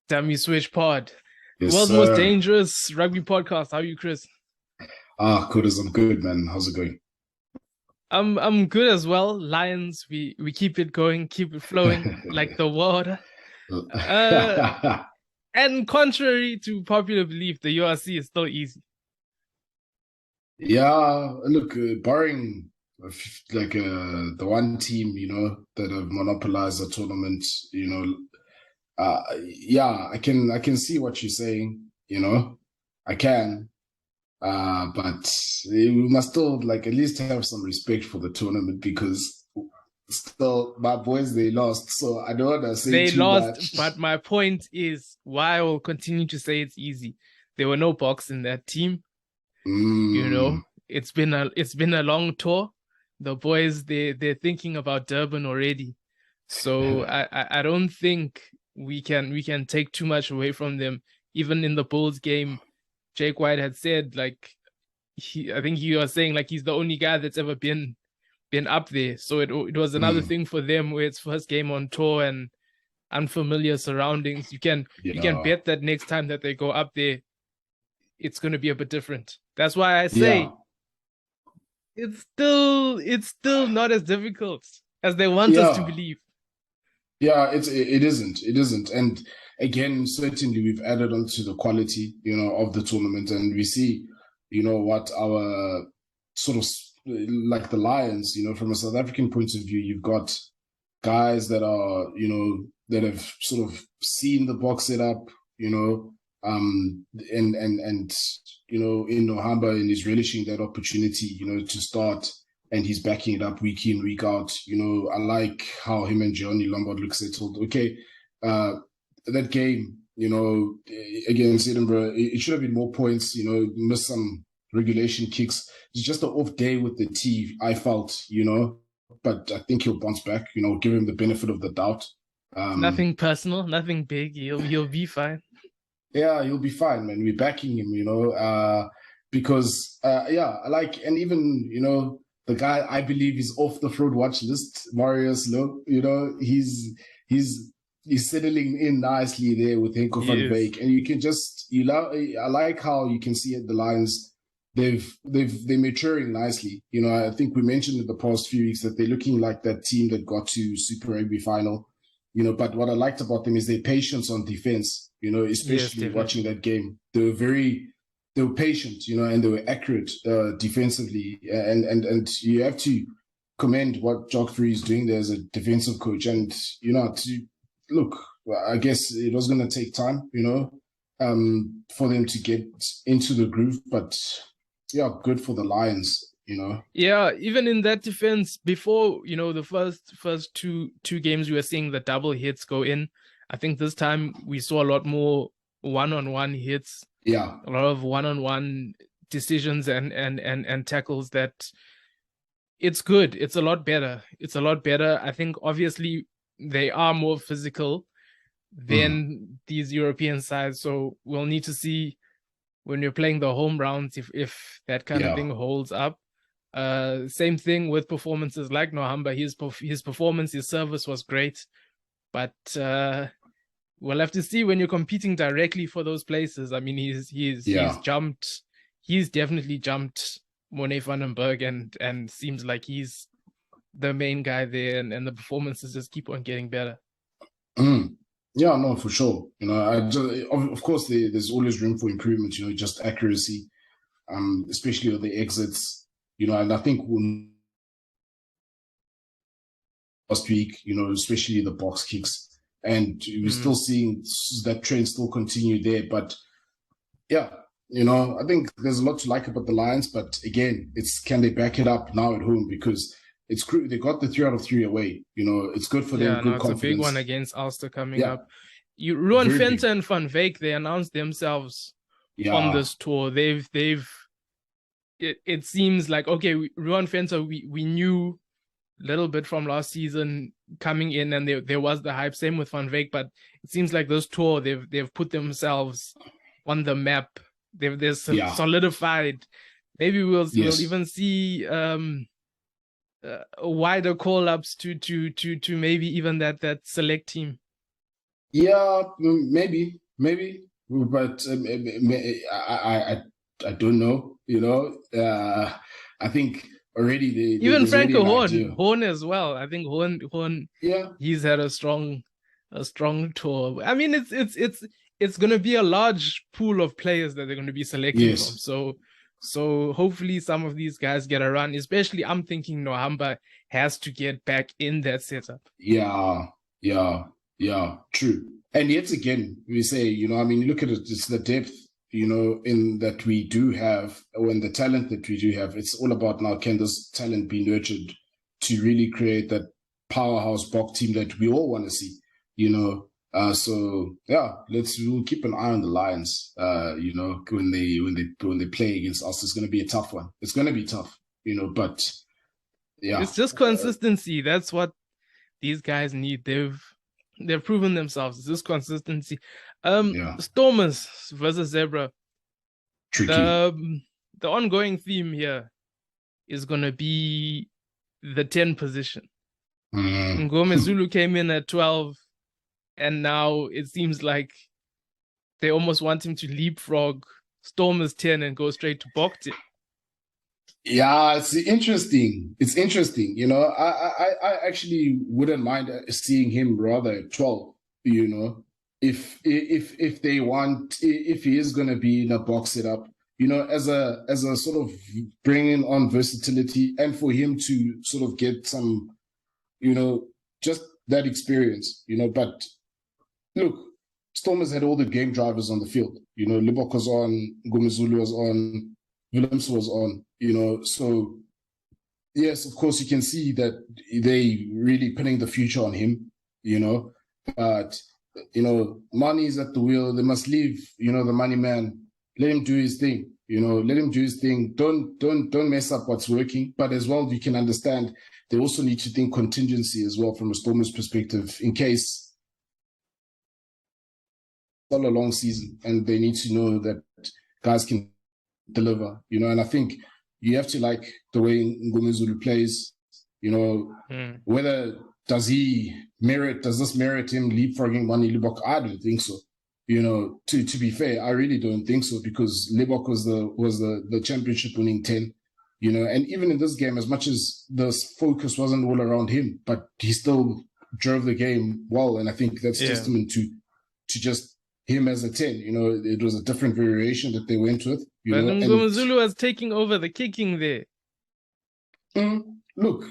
Damn you switch pod. The Yes, world's most sir. dangerous rugby podcast. How are you, Chris? Kodas, I'm good, man. How's it going? I'm good as well. Lions, we keep it going, keep it flowing like the water. Uh and contrary to popular belief, the URC is still easy. Yeah, look, barring the one team, that have monopolized the tournament, yeah, I can see what you're saying, I can, but we must still at least have some respect for the tournament because still my boys they lost, so I don't want to say They too lost, much. but my point is why I will continue to say it's easy. There were no Boks in that team, you know. Mm. It's been a long tour. The boys they're thinking about Durban already. So I don't think we can take too much away from them. Even in the Bulls game, Jake White had said I think he was saying he's the only guy that's ever been up there. So it was another Mm. thing for them where it's first game on tour and unfamiliar surroundings. You can Yeah. bet that next time that they go up there, it's gonna be a bit different. That's why I Yeah. say it's still not as difficult as they want us to Yeah. believe. Yeah, it isn't. And again, certainly we've added on to the quality, of the tournament, and we see, what our sort of like the Lions, from a South African point of view, you've got guys that are, that have sort of seen the box set up, and in Nohamba and is relishing that opportunity, to start, and he's backing it up week in, week out. I like how him and Johnny Lombard look settled. Okay, that game, against Edinburgh, it should have been more points. Missed some regulation kicks. It's just an off day with the team, I felt. But I think he'll bounce back. Give him the benefit of the doubt. It's Um, nothing personal, nothing big. You'll be fine. yeah, he'll be fine, man. We're backing him, because yeah, I like, and even the guy I believe is off the fraud watch list, Marius Low. He's he's settling in nicely there with Henko He van is. Beek, and you can just I like how you can see at the Lions. They're maturing nicely. I think we mentioned in the past few weeks that they're looking like that team that got to Super Rugby final. But what I liked about them is their patience on defense. Yes, Especially watching definitely. that game, they were patient. And they were accurate defensively, and you have to commend what Jock Free is doing there as a defensive coach. And to look, I guess it was going to take time, for them to get into the groove, but yeah, good for the Lions. Yeah, even in that defense, before the first two games, we were seeing the double hits go in. I think this time we saw a lot more one-on-one hits, Yeah, a lot of one-on-one decisions and tackles. That it's good. It's a lot better. It's a lot better. I think obviously they are more physical mm, than these European sides, so we'll need to see when you're playing the home rounds if that kind of yeah, thing holds up. Same thing with performances like Nohamba. His performance, his service was great, but we'll have to see when you're competing directly for those places. I mean, he's yeah. jumped. He's definitely jumped Monet van den Berg, and seems like he's the main guy there, and the performances just keep on getting better. Mm. Yeah, no, for sure. Of course, there's always room for improvement. Just accuracy, especially with the exits. And I think last week, especially the box kicks, and we're Mm. still seeing that trend still continue there. But yeah, I think there's a lot to like about the Lions. But again, it's can they back it up now at home because they got the 3 out of 3 away. It's good for them, Yeah, no, good it's a big one confidence. against Ulster coming Yeah, up. Ruan very big. Venter and Van Veek, they announced themselves on Yeah, this tour. It seems like okay, Ruan Venter, we knew a little bit from last season coming in, and there was the hype. Same with Van Veek, but it seems like this tour they've put themselves on the map. They're yeah, solidified. Maybe we'll yes. even see wider call ups to maybe even that select team. Yeah, maybe, but I don't know. I think already Even there's already Franco an idea. Horn as well. I think Horn, Yeah. he's had a strong tour. I mean, it's gonna be a large pool of players that they're gonna be selecting from. Yes. So hopefully some of these guys get a run. Especially, I'm thinking Nohamba has to get back in that setup. Yeah. Yeah. Yeah. True. And yet again, we say, I mean, look at it. It's the depth, in that we do have, when the talent that we do have. It's all about now, can this talent be nurtured to really create that powerhouse Bok team that we all want to see, so yeah, we'll keep an eye on the Lions. When they play against us, it's going to be a tough one. It's going to be tough, but yeah. It's just consistency. That's what these guys need. They've proven themselves. It's just consistency. Yeah. Stormers versus Zebra. Tricky. The ongoing theme here is gonna be the 10 position. Mngomezulu came in at 12, and now it seems like they almost want him to leapfrog Stormers 10 and go straight to Bok 10. Yeah, it's interesting. I actually wouldn't mind seeing him rather at 12, if they want, if he is going to be in a box setup, as a sort of bringing on versatility, and for him to sort of get some, just that experience, but look, Stormers had all the game drivers on the field. Libok was on, Mngomezulu was on, Williams was on, so yes, of course, you can see that they really putting the future on him, but, money is at the wheel. They must leave, the money man, let him do his thing, let him do his thing. Don't mess up what's working. But as well, you can understand they also need to think contingency as well from a Stormers perspective, in case all a long season and they need to know that guys can deliver, and I think you have to like the way Mngomezulu plays, whether does this merit him leapfrogging Mani Libok? I don't think so. To be fair, I really don't think so, because Libok was the championship winning 10, and even in this game, as much as the focus wasn't all around him, but he still drove the game well, and I think that's testament to just him as a 10. It was a different variation that they went with. But Mngomezulu was taking over the kicking there. Look,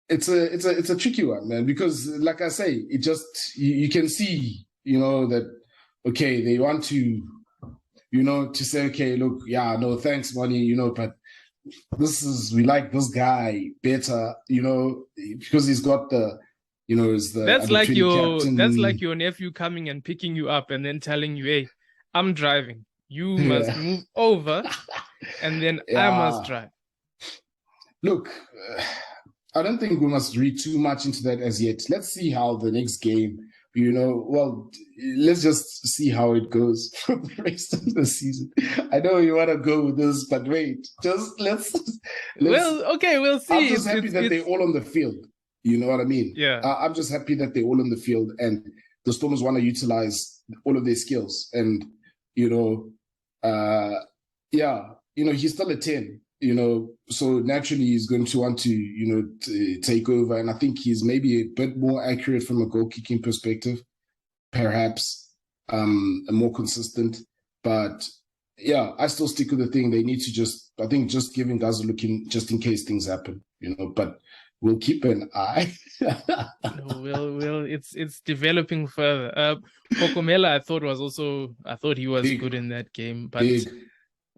it's a tricky one, man, because like I say, it just you can see, that okay, they want to, to say, okay, look, yeah, no, thanks, money, but we like this guy better, because he's got the, is the that's like your nephew coming and picking you up and then telling you, hey, I'm driving, you must move over, and then I must drive. Look, I don't think we must read too much into that as yet. Let's see how the next game, let's just see how it goes for the rest of the season. I know you want to go with this, but wait, just let's well, okay, we'll see. I'm just happy that they're all on the field. You know what I mean? Yeah. I'm just happy that they're all on the field and the Stormers want to utilize all of their skills. And, he's still a 10, so naturally he's going to want to, take over. And I think he's maybe a bit more accurate from a goal kicking perspective, perhaps, more consistent. But yeah, I still stick with the thing. They need to just giving guys a look in just in case things happen, but we'll keep an eye. It's developing further. Pokomela, I thought he was big, good in that game, but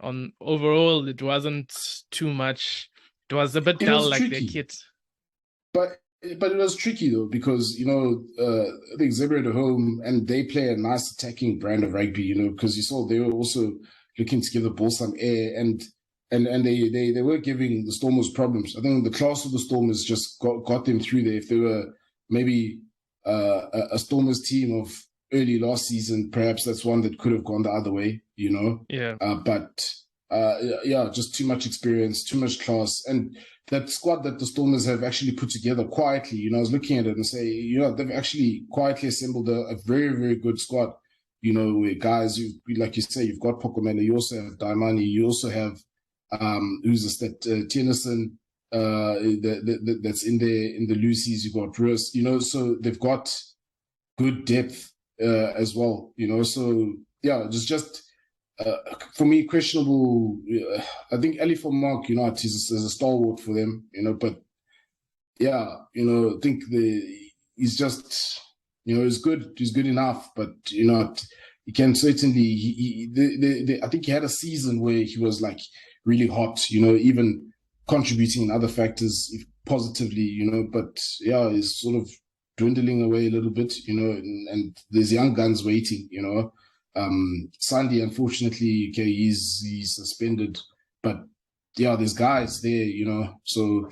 on overall it wasn't too much. It was a bit dull, like their kit. But it was tricky though, because I think Zebra at home, and they play a nice attacking brand of rugby, because you saw they were also looking to give the ball some air, and they were giving the Stormers problems. I think the class of the Stormers just got them through there. If they were maybe a Stormers team of early last season, perhaps that's one that could have gone the other way, Yeah. But Yeah, just too much experience, too much class, and that squad that the Stormers have actually put together quietly. I was looking at it and say, they've actually quietly assembled a very, very good squad. Where guys, like you say, you've got Pokomela, you also have Daimani, you also have who's this, that Tennyson, that's in the Lucy's. You've got Bruce, so they've got good depth as well. So yeah, just. For me, questionable. I think Ali for Mark, is a stalwart for them, But yeah, I think he's just, he's good. He's good enough, but he can certainly. I think he had a season where he was like really hot, even contributing in other factors positively, But yeah, he's sort of dwindling away a little bit, and there's young guns waiting, Sandy, unfortunately, okay, he's suspended, but yeah, there's guys there, so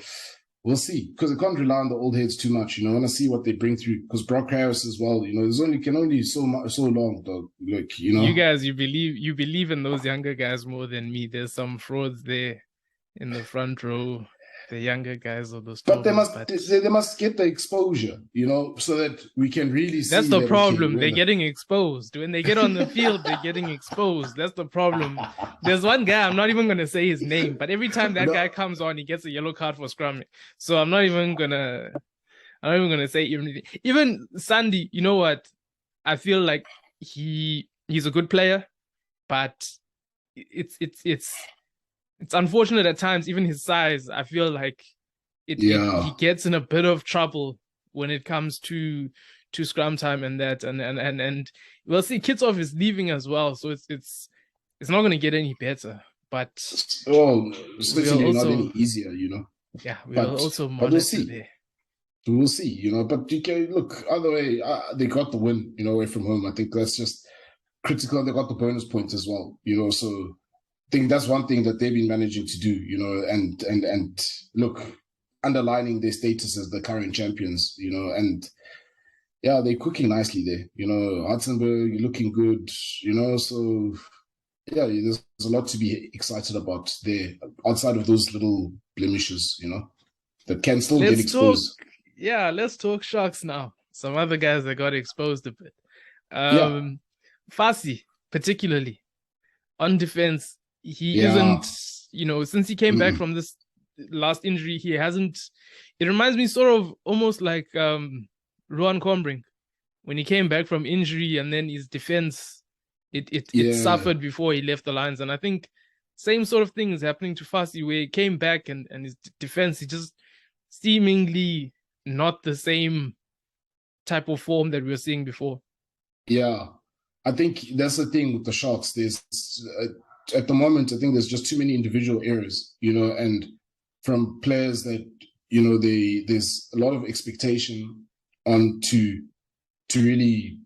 we'll see, because I can't rely on the old heads too much, I want to see what they bring through, because Brock Harris as well, there's only so long, though, like, You guys, you believe in those younger guys more than me. There's some frauds there in the front row. The younger guys of those, but they must get the exposure, so that we can really see. That's the problem. They're getting exposed when they get on the field. They're getting exposed. That's the problem. There's one guy, I'm not even gonna say his name, but every time that guy comes on, he gets a yellow card for scrumming. So I'm not even gonna say anything. Even Sandy, you know what? I feel like he's a good player, but it's unfortunate at times, even his size, I feel like he gets in a bit of trouble when it comes to scrum time and that. And we'll see, Kitsov is leaving as well, so it's not going to get any better. But certainly not any easier, Yeah, we'll also monitor there. We'll see, But you can look either way. They got the win, away from home. I think that's just critical. They got the bonus points as well, So I think that's one thing that they've been managing to do, and look, underlining their status as the current champions, and yeah, they're cooking nicely there, Hartzenberg looking good, so yeah, there's a lot to be excited about there, outside of those little blemishes, that can still get exposed. Let's talk Sharks now. Some other guys that got exposed a bit. Fassi, particularly on defense. He isn't, since he came back from this last injury, he hasn't. It reminds me sort of almost like Ruan Combring when he came back from injury, and then his defense, it suffered before he left the Lions. And I think same sort of thing is happening to Fassi, where he came back and his defense, he just seemingly not the same type of form that we were seeing before. Yeah, I think that's the thing with the Sharks. There's at the moment, I think there's just too many individual errors, and from players that, there's a lot of expectation on to really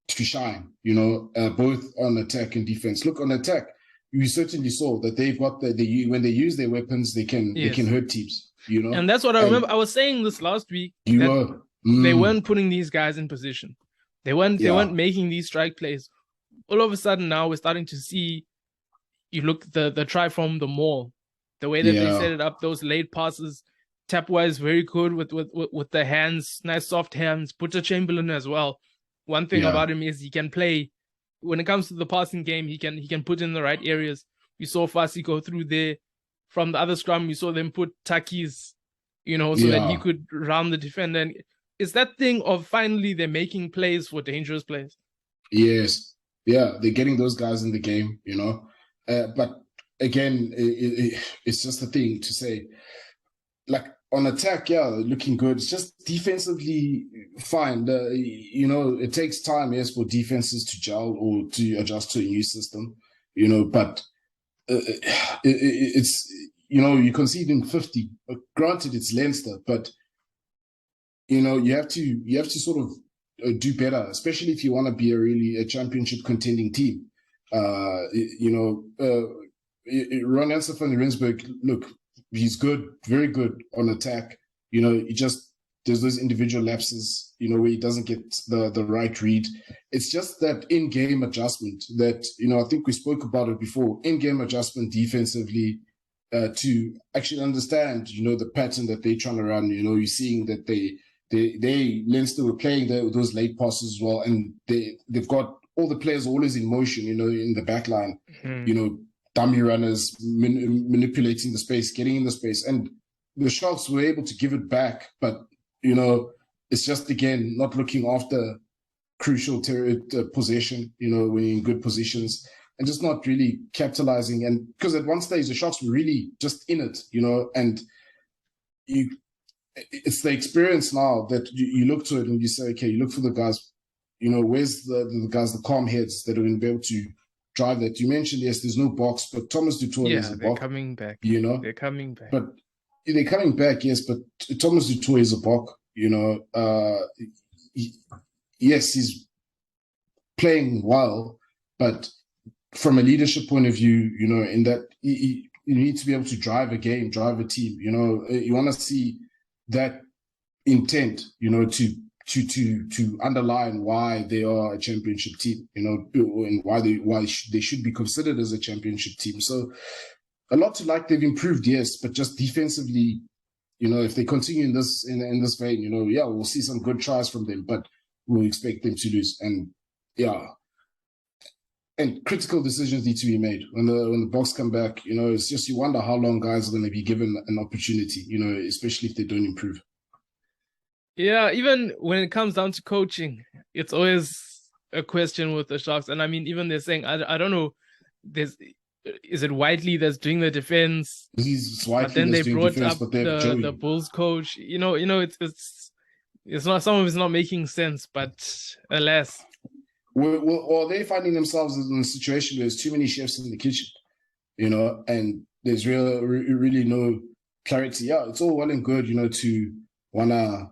shine, both on attack and defense. Look, on attack, you certainly saw that they've got when they use their weapons, they can hurt teams, And that's what I remember. I was saying this last week. They weren't putting these guys in position. They weren't making these strike plays. All of a sudden now we're starting to see. You look the try from the mall, the way that they set it up, those late passes. Tapwa is very good with the hands, nice soft hands. Butcher Chamberlain as well. One thing about him is he can play. When it comes to the passing game, he can put in the right areas. We saw Fassi go through there. From the other scrum, we saw them put Takis, so that he could round the defender. And it's that thing of finally they're making plays for dangerous plays. Yes. Yeah, they're getting those guys in the game, But again, it's just a thing to say, like on attack, looking good. It's just defensively fine. It takes time, yes, for defenses to gel or to adjust to a new system, but it's, you conceding 50. Granted, it's Leinster, but you have to sort of do better, especially if you want to be a championship contending team. Ron Janssen van Rensburg, look, he's good, very good on attack. He just there's those individual lapses, where he doesn't get the right read. it's just that in-game adjustment that, I think we spoke about it before, in-game adjustment defensively to actually understand, the pattern that they're trying to run. You're seeing that Leinster were playing those late passes as well, and they've got all the players always in motion, in the back line, dummy runners, manipulating the space, getting in the space, and the Sharks were able to give it back, but, it's just, again, not looking after crucial possession, when you're in good positions, and just not really capitalizing. And because at one stage the Sharks were really just in it, and it's the experience now that you look to it and you say, okay, you look for the guys, where's the guys, the calm heads that are going to be able to drive that. You mentioned, yes, there's no box, but Thomas du Toit is a they're Bok. coming back. They're coming back. But they're coming back, yes, but Thomas du Toit is a Bok, yes, he's playing well, but from a leadership point of view, in that you need to be able to drive a game, drive a team. You want to see that intent, to underline why they are a championship team, and why they should be considered as a championship team. So a lot to like. They've improved, yes, but just defensively, if they continue in this vein, we'll see some good tries from them, but we'll expect them to lose. And and critical decisions need to be made when the Boks come back. It's just, you wonder how long guys are going to be given an opportunity, especially if they don't improve. Yeah, even when it comes down to coaching, it's always a question with the Sharks. And I mean, even they're saying, I don't know, is it Whiteley that's doing the defense? It's Whiteley, but then they brought defense, up but the Bulls coach. It's not, some of it's not making sense, but alas. Well, they're finding themselves in a situation where there's too many chefs in the kitchen, and there's really no clarity. Yeah, it's all well and good, to wanna,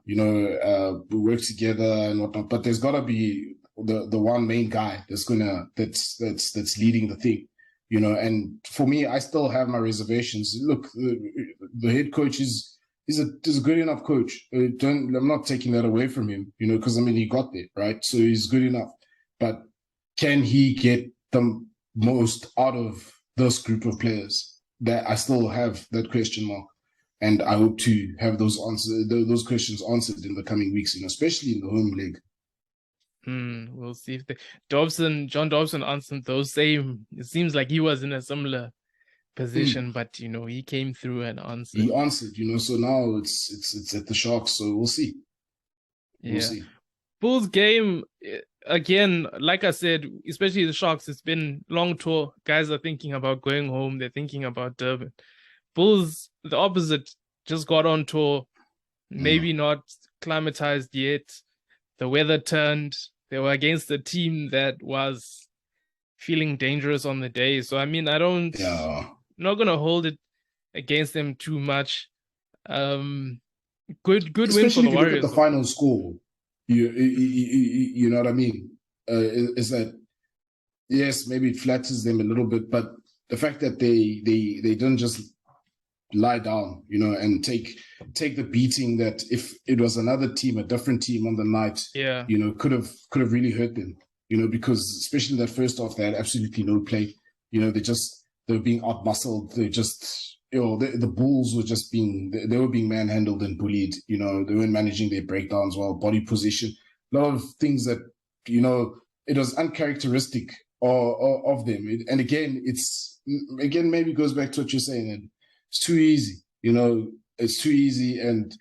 work together and whatnot, but there's gotta be the one main guy that's leading the thing, and for me, I still have my reservations. Look, the head coach is a good enough coach. I'm not taking that away from him, because he got there, right? So he's good enough. But can he get the most out of this group of players? That I still have that question mark, and I hope to have those questions answered in the coming weeks, especially in the home league. We'll see if John Dobson answered those same. It seems like he was in a similar position, but he came through and answered. He answered, so now it's at the Sharks, so we'll see. We'll see. Bulls game, again, like I said, especially the Sharks, it's been long tour. Guys are thinking about going home. They're thinking about Durban. Bulls, the opposite, just got on tour, maybe not climatized yet. The weather turned. They were against a team that was feeling dangerous on the day. So, I'm not going to hold it against them too much. Good win for the Warriors. Especially if you look at the final score. You know what I mean? Is that, yes, maybe it flatters them a little bit, but the fact that they didn't just lie down, and take the beating that if it was another team, a different team on the night, could have really hurt them, because especially in that first half, they had absolutely no play. They were being outmuscled. They just, the Bulls were just they were being manhandled and bullied. They weren't managing their breakdowns well, body position, a lot of things that, it was uncharacteristic of them. And again, maybe goes back to what you're saying, and it's too easy. It's too easy, and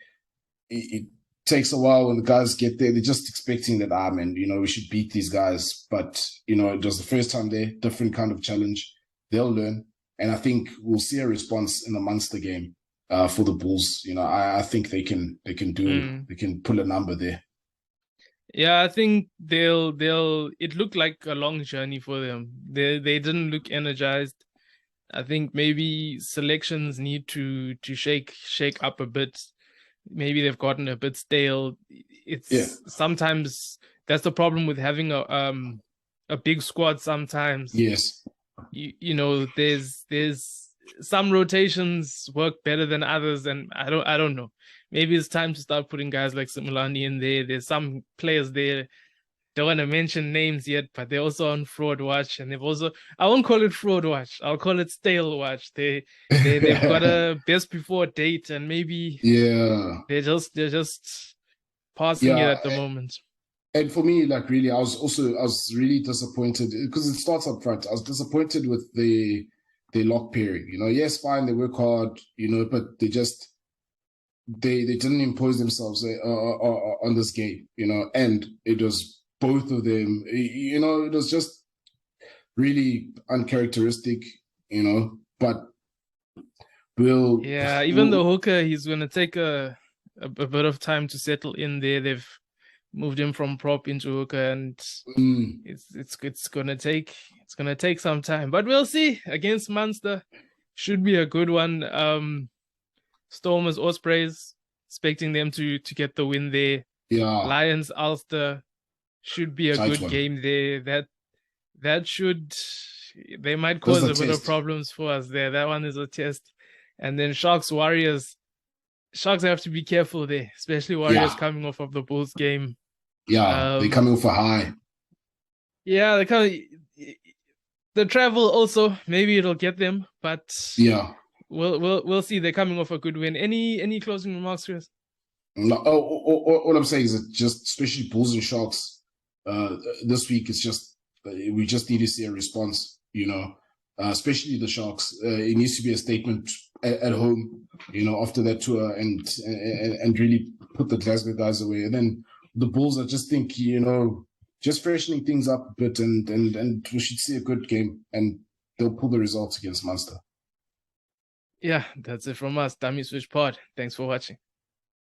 it takes a while when the guys get there. They're just expecting that, we should beat these guys. But, it was the first time there, different kind of challenge. They'll learn. And I think we'll see a response in the Munster game for the Bulls. I think they can they can pull a number there. Yeah, I think it looked like a long journey for them. They didn't look energized. I think maybe selections need to shake up a bit. Maybe they've gotten a bit stale. Sometimes that's the problem with having a big squad sometimes. Yes. There's some rotations work better than others, and I don't know. Maybe it's time to start putting guys like Simulani in there. There's some players there don't want to mention names yet, but they're also on fraud watch, and they've also, I won't call it fraud watch, I'll call it stale watch. They've got a best before date, and maybe Yeah. they're just passing it Yeah. at the moment. And for me, like really, I was really disappointed because it starts up front. I was disappointed with the lock pairing. You know, yes, fine, they work hard, you know, but they didn't impose themselves on this game, you know, and it was both of them, you know, it was just really uncharacteristic, you know, but even the hooker, he's going to take a bit of time to settle in there. They've moved him from prop into hooker, and it's gonna take some time, but we'll see. Against Munster, should be a good one. Stormers, Ospreys, expecting them to get the win there. Yeah. Lions, Ulster, should be a good game there. They might cause a bit of problems for us there. That one is a test. And then Sharks, Warriors. Sharks have to be careful there, especially Warriors coming off of the Bulls game. Yeah, they're coming off a high. Yeah, the travel also, maybe it'll get them, but yeah, we'll see. They're coming off a good win. Any closing remarks, Chris? No, all I'm saying is that just especially Bulls and Sharks, this week it's just we just need to see a response. You know, especially the Sharks. It needs to be a statement at home. You know, after that tour and really put the Glasgow guys away, and then the Bulls, I just think, you know, just freshening things up a bit, and we should see a good game, and they'll pull the results against Munster. Yeah, that's it from us. Dummy Switch Pod. Thanks for watching.